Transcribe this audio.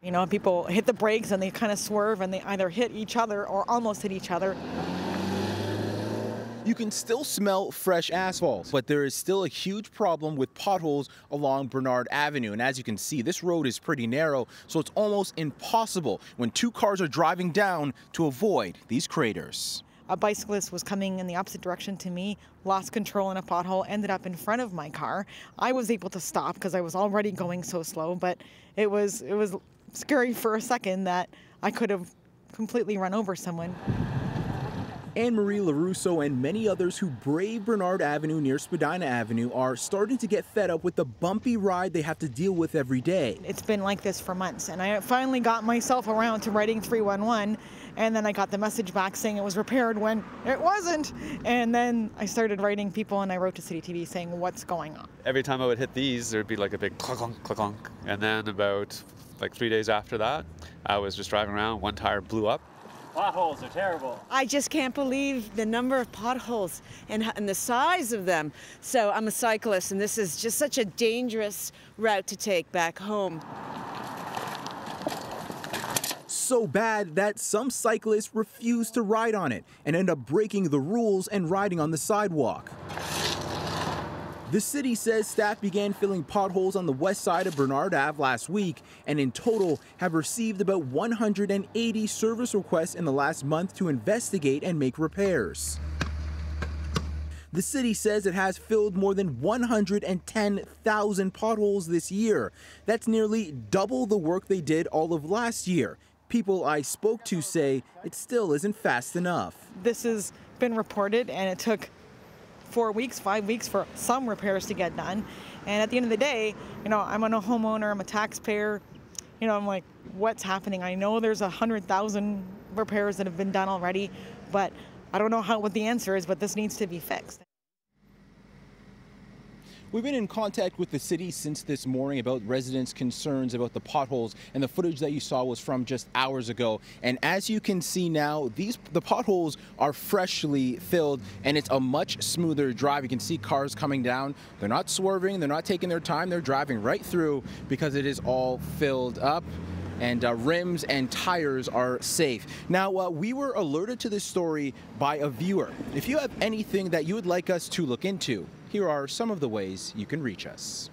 You know, people hit the brakes and they kind of swerve and they either hit each other or almost hit each other. You can still smell fresh asphalt, but there is still a huge problem with potholes along Bernard Avenue. And as you can see, this road is pretty narrow, so it's almost impossible when two cars are driving down to avoid these craters. A bicyclist was coming in the opposite direction to me, lost control in a pothole, ended up in front of my car. I was able to stop because I was already going so slow, but it was scary for a second that I could have completely run over someone. Anne-Marie LaRusso and many others who brave Bernard Avenue near Spadina Avenue are starting to get fed up with the bumpy ride they have to deal with every day. It's been like this for months, and I finally got myself around to writing 311, and then I got the message back saying it was repaired when it wasn't. And then I started writing people, and I wrote to City TV saying what's going on. Every time I would hit these, there'd be like a big clunk, clunk, clunk. And then about like 3 days after that, I was just driving around, one tire blew up. Potholes are terrible. I just can't believe the number of potholes and the size of them. So I'm a cyclist, and this is just such a dangerous route to take back home. So bad that some cyclists refuse to ride on it and end up breaking the rules and riding on the sidewalk. The city says staff began filling potholes on the west side of Bernard Ave last week and in total have received about 180 service requests in the last month to investigate and make repairs. The city says it has filled more than 110,000 potholes this year. That's nearly double the work they did all of last year. People I spoke to say it still isn't fast enough. This has been reported, and it took 4 weeks, 5 weeks for some repairs to get done. And at the end of the day, you know, I'm a homeowner, I'm a taxpayer. You know, I'm like, what's happening? I know there's 100,000 repairs that have been done already, but I don't know what the answer is, but this needs to be fixed. We've been in contact with the city since this morning about residents' concerns about the potholes, and the footage that you saw was from just hours ago. And as you can see now, the potholes are freshly filled, and it's a much smoother drive. You can see cars coming down. They're not swerving, they're not taking their time, they're driving right through because it is all filled up. And rims and tires are safe. Now, we were alerted to this story by a viewer. If you have anything that you would like us to look into, here are some of the ways you can reach us.